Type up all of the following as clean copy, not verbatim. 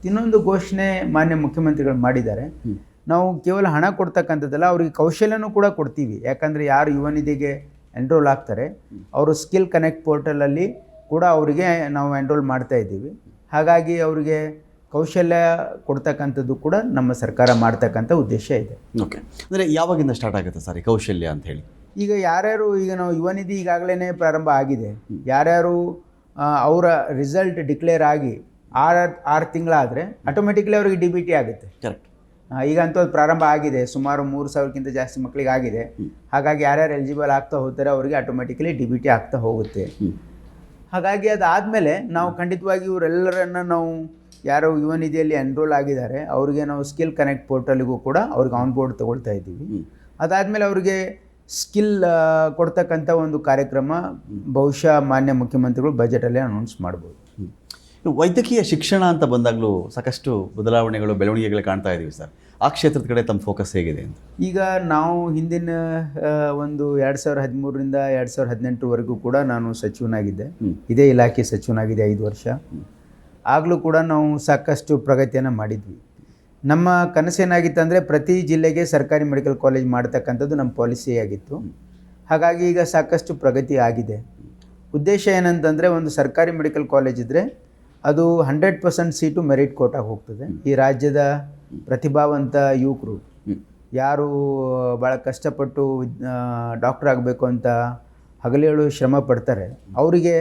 ಇನ್ನೊಂದು ಘೋಷಣೆ ಮಾನ್ಯ ಮುಖ್ಯಮಂತ್ರಿಗಳು ಮಾಡಿದ್ದಾರೆ. ನಾವು ಕೇವಲ ಹಣ ಕೊಡ್ತಕ್ಕಂಥದ್ದಲ್ಲ, ಅವ್ರಿಗೆ ಕೌಶಲ್ಯನೂ ಕೂಡ ಕೊಡ್ತೀವಿ. ಯಾಕಂದರೆ ಯಾರು ಯುವ ನಿಧಿಗೆ ಎನ್ರೋಲ್ ಆಗ್ತಾರೆ ಅವರು ಸ್ಕಿಲ್ ಕನೆಕ್ಟ್ ಪೋರ್ಟಲಲ್ಲಿ ಕೂಡ ಅವರಿಗೆ ನಾವು ಎನ್ರೋಲ್ ಮಾಡ್ತಾ ಇದ್ದೀವಿ. ಹಾಗಾಗಿ ಅವರಿಗೆ ಕೌಶಲ್ಯ ಕೊಡ್ತಕ್ಕಂಥದ್ದು ಕೂಡ ನಮ್ಮ ಸರ್ಕಾರ ಮಾಡ್ತಕ್ಕಂಥ ಉದ್ದೇಶ ಇದೆ. ಓಕೆ, ಅಂದರೆ ಯಾವಾಗಿಂದ ಸ್ಟಾರ್ಟ್ ಆಗುತ್ತೆ ಸರ್ ಈ ಕೌಶಲ್ಯ ಅಂತ ಹೇಳಿ? ಈಗ ಯಾರ್ಯಾರು ಈಗ ನಾವು ಯುವ ನಿಧಿ ಈಗಾಗಲೇ ಪ್ರಾರಂಭ ಆಗಿದೆ. ಯಾರ್ಯಾರು ಅವರ ರಿಸಲ್ಟ್ ಡಿಕ್ಲೇರ್ ಆಗಿ 6 ತಿಂಗಳಾದರೆ ಆಟೋಮೆಟಿಕ್ಲಿ ಅವ್ರಿಗೆ DBT ಆಗುತ್ತೆ. ಕರೆಕ್ಟ್. ಈಗಂತೂ ಅದು ಪ್ರಾರಂಭ ಆಗಿದೆ. ಸುಮಾರು 3,000ಕ್ಕಿಂತ ಜಾಸ್ತಿ ಮಕ್ಕಳಿಗೆ ಆಗಿದೆ. ಹಾಗಾಗಿ ಯಾರ್ಯಾರು ಎಲಿಜಿಬಲ್ ಆಗ್ತಾ ಹೋಗ್ತಾರೆ ಅವರಿಗೆ ಆಟೋಮೆಟಿಕಲಿ DBT ಆಗ್ತಾ ಹೋಗುತ್ತೆ. ಹಾಗಾಗಿ ಅದಾದಮೇಲೆ ನಾವು ಖಂಡಿತವಾಗಿ ಇವರೆಲ್ಲರನ್ನು ನಾವು ಯಾರು ಯುವ ನಿಧಿಯಲ್ಲಿ ಎನ್ರೋಲ್ ಆಗಿದ್ದಾರೆ ಅವರಿಗೆ ನಾವು ಸ್ಕಿಲ್ ಕನೆಕ್ಟ್ ಪೋರ್ಟಲ್ಗೂ ಕೂಡ ಅವ್ರಿಗೆ ಆನ್ ಬೋರ್ಡ್ ತೊಗೊಳ್ತಾ ಇದ್ದೀವಿ. ಅದಾದಮೇಲೆ ಅವರಿಗೆ ಸ್ಕಿಲ್ ಕೊಡ್ತಕ್ಕಂಥ ಒಂದು ಕಾರ್ಯಕ್ರಮ ಬಹುಶಃ ಮಾನ್ಯ ಮುಖ್ಯಮಂತ್ರಿಗಳು ಬಜೆಟಲ್ಲೇ ಅನೌನ್ಸ್ ಮಾಡ್ಬೋದು. ವೈದ್ಯಕೀಯ ಶಿಕ್ಷಣ ಅಂತ ಬಂದಾಗಲೂ ಸಾಕಷ್ಟು ಬದಲಾವಣೆಗಳು ಬೆಳವಣಿಗೆಗಳು ಕಾಣ್ತಾ ಇದ್ದೀವಿ ಸರ್. ಆ ಕ್ಷೇತ್ರದ ಕಡೆ ತಮ್ಮ ಫೋಕಸ್ ಹೇಗಿದೆ ಅಂತ? ಈಗ ನಾವು ಹಿಂದಿನ ಒಂದು 2013ರಿಂದ 2018ವರೆಗೂ ಕೂಡ ನಾನು ಸಚಿವನಾಗಿದ್ದೆ. ಇದೇ ಇಲಾಖೆ ಸಚಿವನಾಗಿದೆ 5 ವರ್ಷ. ಆಗಲೂ ಕೂಡ ನಾವು ಸಾಕಷ್ಟು ಪ್ರಗತಿಯನ್ನು ಮಾಡಿದ್ವಿ. ನಮ್ಮ ಕನಸೇನಾಗಿತ್ತು ಅಂದರೆ ಪ್ರತಿ ಜಿಲ್ಲೆಗೆ ಸರ್ಕಾರಿ ಮೆಡಿಕಲ್ ಕಾಲೇಜ್ ಮಾಡ್ತಕ್ಕಂಥದ್ದು ನಮ್ಮ ಪಾಲಿಸಿಯಾಗಿತ್ತು. ಹಾಗಾಗಿ ಈಗ ಸಾಕಷ್ಟು ಪ್ರಗತಿ ಆಗಿದೆ. ಉದ್ದೇಶ ಏನಂತಂದರೆ ಒಂದು ಸರ್ಕಾರಿ ಮೆಡಿಕಲ್ ಕಾಲೇಜ್ ಇದ್ದರೆ ಅದು 100% ಸೀಟು ಮೆರಿಟ್ ಕೋಟಾಗಿ ಹೋಗ್ತದೆ. ಈ ರಾಜ್ಯದ ಪ್ರತಿಭಾವಂತ ಯುವಕರು ಯಾರು ಭಾಳ ಕಷ್ಟಪಟ್ಟು ಡಾಕ್ಟರ್ ಆಗಬೇಕು ಅಂತ ಹಗಲೇಳು ಶ್ರಮ ಪಡ್ತಾರೆ ಅವರಿಗೆ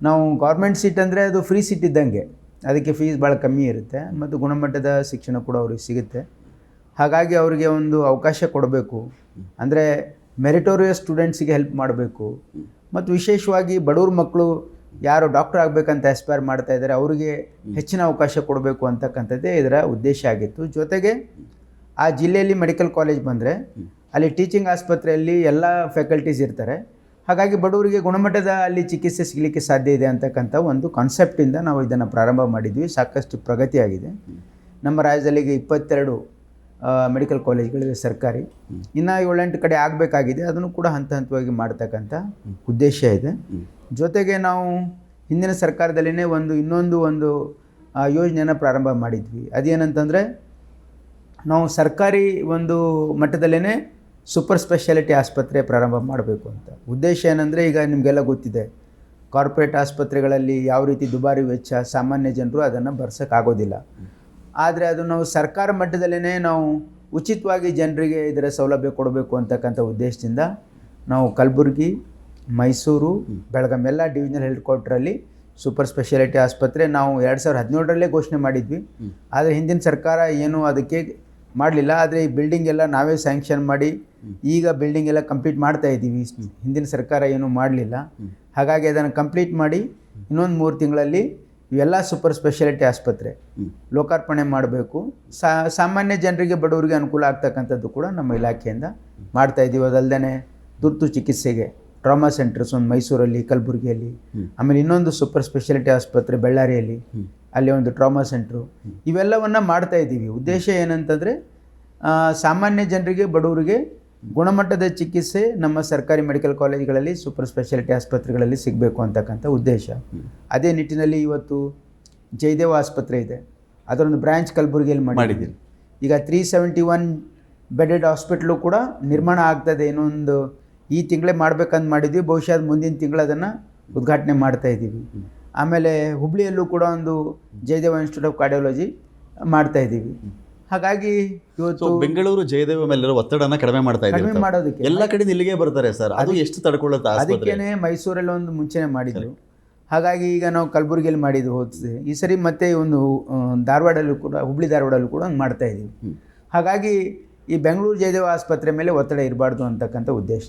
ನಾವು ಗೌರ್ಮೆಂಟ್ ಸೀಟ್ ಅಂದರೆ ಅದು ಫ್ರೀ ಸೀಟ್ ಇದ್ದಂಗೆ. ಅದಕ್ಕೆ ಫೀಸ್ ಭಾಳ ಕಮ್ಮಿ ಇರುತ್ತೆ ಮತ್ತು ಗುಣಮಟ್ಟದ ಶಿಕ್ಷಣ ಕೂಡ ಅವ್ರಿಗೆ ಸಿಗುತ್ತೆ. ಹಾಗಾಗಿ ಅವರಿಗೆ ಒಂದು ಅವಕಾಶ ಕೊಡಬೇಕು. ಅಂದರೆ ಮೆರಿಟೋರಿಯಸ್ ಸ್ಟೂಡೆಂಟ್ಸಿಗೆ ಹೆಲ್ಪ್ ಮಾಡಬೇಕು. ಮತ್ತು ವಿಶೇಷವಾಗಿ ಬಡವ್ರ ಮಕ್ಕಳು ಯಾರು ಡಾಕ್ಟರ್ ಆಗಬೇಕಂತ ಆಸ್ಪೈರ್ ಮಾಡ್ತಾ ಇದ್ದಾರೆ ಅವರಿಗೆ ಹೆಚ್ಚಿನ ಅವಕಾಶ ಕೊಡಬೇಕು ಅಂತಕ್ಕಂಥದ್ದೇ ಇದರ ಉದ್ದೇಶ ಆಗಿತ್ತು. ಜೊತೆಗೆ ಆ ಜಿಲ್ಲೆಯಲ್ಲಿ ಮೆಡಿಕಲ್ ಕಾಲೇಜ್ ಬಂದರೆ ಅಲ್ಲಿ ಟೀಚಿಂಗ್ ಆಸ್ಪತ್ರೆಯಲ್ಲಿ ಎಲ್ಲ ಫ್ಯಾಕಲ್ಟೀಸ್ ಇರ್ತಾರೆ. ಹಾಗಾಗಿ ಬಡವರಿಗೆ ಗುಣಮಟ್ಟದ ಅಲ್ಲಿ ಚಿಕಿತ್ಸೆ ಸಿಗಲಿಕ್ಕೆ ಸಾಧ್ಯ ಇದೆ ಅಂತಕ್ಕಂಥ ಒಂದು ಕಾನ್ಸೆಪ್ಟಿಂದ ನಾವು ಇದನ್ನು ಪ್ರಾರಂಭ ಮಾಡಿದ್ವಿ. ಸಾಕಷ್ಟು ಪ್ರಗತಿಯಾಗಿದೆ. ನಮ್ಮ ರಾಜ್ಯದಲ್ಲಿ ಈಗ 22 ಮೆಡಿಕಲ್ ಕಾಲೇಜ್ಗಳಿವೆ ಸರ್ಕಾರಿ. ಇನ್ನು 7-8 ಕಡೆ ಆಗಬೇಕಾಗಿದೆ. ಅದನ್ನು ಕೂಡ ಹಂತ ಹಂತವಾಗಿ ಮಾಡ್ತಕ್ಕಂಥ ಉದ್ದೇಶ ಇದೆ. ಜೊತೆಗೆ ನಾವು ಹಿಂದಿನ ಸರ್ಕಾರದಲ್ಲಿನೇ ಇನ್ನೊಂದು ಯೋಜನೆಯನ್ನು ಪ್ರಾರಂಭ ಮಾಡಿದ್ವಿ. ಅದೇನಂತಂದರೆ ನಾವು ಸರ್ಕಾರಿ ಒಂದು ಮಟ್ಟದಲ್ಲೇ ಸೂಪರ್ ಸ್ಪೆಷಾಲಿಟಿ ಆಸ್ಪತ್ರೆ ಪ್ರಾರಂಭ ಮಾಡಬೇಕು ಅಂತ. ಉದ್ದೇಶ ಏನಂದರೆ ಈಗ ನಿಮಗೆಲ್ಲ ಗೊತ್ತಿದೆ, ಕಾರ್ಪೊರೇಟ್ ಆಸ್ಪತ್ರೆಗಳಲ್ಲಿ ಯಾವ ರೀತಿ ದುಬಾರಿ ವೆಚ್ಚ ಸಾಮಾನ್ಯ ಜನರು ಅದನ್ನು ಭರಿಸೋಕ್ಕಾಗೋದಿಲ್ಲ. ಆದರೆ ಅದು ನಾವು ಸರ್ಕಾರ ಮಟ್ಟದಲ್ಲೇ ನಾವು ಉಚಿತವಾಗಿ ಜನರಿಗೆ ಇದರ ಸೌಲಭ್ಯ ಕೊಡಬೇಕು ಅಂತಕ್ಕಂಥ ಉದ್ದೇಶದಿಂದ ನಾವು ಕಲಬುರಗಿ, ಮೈಸೂರು, ಬೆಳಗಾಂ ಎಲ್ಲ ಡಿವಿಷನಲ್ ಹೆಲ್ತ್ ಕ್ವಾರ್ಟರಲ್ಲಿ ಸೂಪರ್ ಸ್ಪೆಷಾಲಿಟಿ ಆಸ್ಪತ್ರೆ ನಾವು 2017ರಲ್ಲೇ ಘೋಷಣೆ ಮಾಡಿದ್ವಿ. ಆದರೆ ಹಿಂದಿನ ಸರ್ಕಾರ ಏನೂ ಅದಕ್ಕೆ ಮಾಡಲಿಲ್ಲ. ಆದರೆ ಈ ಬಿಲ್ಡಿಂಗ್ ಎಲ್ಲ ನಾವೇ ಸ್ಯಾಂಕ್ಷನ್ ಮಾಡಿ ಈಗ ಬಿಲ್ಡಿಂಗ್ ಎಲ್ಲ ಕಂಪ್ಲೀಟ್ ಮಾಡ್ತಾ ಇದ್ದೀವಿ. ಹಿಂದಿನ ಸರ್ಕಾರ ಏನೂ ಮಾಡಲಿಲ್ಲ. ಹಾಗಾಗಿ ಅದನ್ನು ಕಂಪ್ಲೀಟ್ ಮಾಡಿ ಇನ್ನೊಂದು 3 ತಿಂಗಳಲ್ಲಿ ಇವೆಲ್ಲ ಸೂಪರ್ ಸ್ಪೆಷಾಲಿಟಿ ಆಸ್ಪತ್ರೆ ಲೋಕಾರ್ಪಣೆ ಮಾಡಬೇಕು. ಸಾಮಾನ್ಯ ಜನರಿಗೆ ಬಡವರಿಗೆ ಅನುಕೂಲ ಆಗ್ತಕ್ಕಂಥದ್ದು ಕೂಡ ನಮ್ಮ ಇಲಾಖೆಯಿಂದ ಮಾಡ್ತಾ ಇದ್ದೀವಿ. ಅದಲ್ಲದೆ ತುರ್ತು ಚಿಕಿತ್ಸೆಗೆ ಟ್ರಾಮಾ ಸೆಂಟರ್ಸ್ ಒಂದು ಮೈಸೂರಲ್ಲಿ, ಕಲಬುರಗಿಯಲ್ಲಿ, ಆಮೇಲೆ ಇನ್ನೊಂದು ಸೂಪರ್ ಸ್ಪೆಷಾಲಿಟಿ ಆಸ್ಪತ್ರೆ ಬಳ್ಳಾರಿಯಲ್ಲಿ, ಅಲ್ಲಿ ಒಂದು ಟ್ರಾಮಾ ಸೆಂಟ್ರು, ಇವೆಲ್ಲವನ್ನು ಮಾಡ್ತಾ ಇದ್ದೀವಿ. ಉದ್ದೇಶ ಏನಂತಂದರೆ ಸಾಮಾನ್ಯ ಜನರಿಗೆ ಬಡವರಿಗೆ ಗುಣಮಟ್ಟದ ಚಿಕಿತ್ಸೆ ನಮ್ಮ ಸರ್ಕಾರಿ ಮೆಡಿಕಲ್ ಕಾಲೇಜ್ಗಳಲ್ಲಿ ಸೂಪರ್ ಸ್ಪೆಷಾಲಿಟಿ ಆಸ್ಪತ್ರೆಗಳಲ್ಲಿ ಸಿಗಬೇಕು ಅಂತಕ್ಕಂಥ ಉದ್ದೇಶ. ಅದೇ ನಿಟ್ಟಿನಲ್ಲಿ ಇವತ್ತು ಜಯದೇವ ಆಸ್ಪತ್ರೆ ಇದೆ, ಅದರೊಂದು ಬ್ರ್ಯಾಂಚ್ ಕಲಬುರಗಿಯಲ್ಲಿ ಮಾಡಿದ್ದೀವಿ. ಈಗ 371 ಬೆಡೆಡ್ ಹಾಸ್ಪಿಟ್ಲು ಕೂಡ ನಿರ್ಮಾಣ ಆಗ್ತದೆ. ಇನ್ನೊಂದು ಈ ತಿಂಗಳೇ ಮಾಡ್ಬೇಕಂತ ಮಾಡಿದ್ವಿ. ಬಹುಶಃ ಅದು ಮುಂದಿನ ತಿಂಗಳು ಅದನ್ನು ಉದ್ಘಾಟನೆ ಮಾಡ್ತಾ ಇದ್ದೀವಿ. ಆಮೇಲೆ ಹುಬ್ಳಿಯಲ್ಲೂ ಕೂಡ ಒಂದು ಜಯದೇವ ಇನ್ಸ್ಟಿಟ್ಯೂಟ್ ಆಫ್ ಕಾರ್ಡಿಯಾಲಜಿ ಮಾಡ್ತಾ ಇದ್ದೀವಿ. ಹಾಗಾಗಿ ಇವತ್ತು ಬೆಂಗಳೂರು ಜಯದೇವ ಮೇಲಿರೋ ಒತ್ತಡನ ಕಡಿಮೆ ಮಾಡೋದಕ್ಕೆ ಎಲ್ಲ ಕಡೆ ಇಲ್ಲಿಗೆ ಬರ್ತಾರೆ ಸರ್. ಅದು ಎಷ್ಟು ತಡ್ಕೊಳ್ಳುತ್ತೆ? ಅದಕ್ಕೇನೆ ಮೈಸೂರಲ್ಲಿ ಒಂದು ಮುಂಚೆನೆ ಮಾಡಿದ್ರು. ಹಾಗಾಗಿ ಈಗ ನಾವು ಕಲಬುರಗಿಯಲ್ಲಿ ಮಾಡಿದ್ದು ಹೋದ್ಸೆ. ಈ ಸರಿ ಮತ್ತೆ ಒಂದು ಧಾರವಾಡಲ್ಲೂ ಕೂಡ, ಹುಬ್ಳಿ ಧಾರವಾಡಲ್ಲೂ ಕೂಡ ಒಂದು ಮಾಡ್ತಾ ಇದ್ದೀವಿ. ಹಾಗಾಗಿ ಈ ಬೆಂಗಳೂರು ಜಯದೇವ ಆಸ್ಪತ್ರೆ ಮೇಲೆ ಒತ್ತಡ ಇರಬಾರ್ದು ಅಂತಕ್ಕಂಥ ಉದ್ದೇಶ.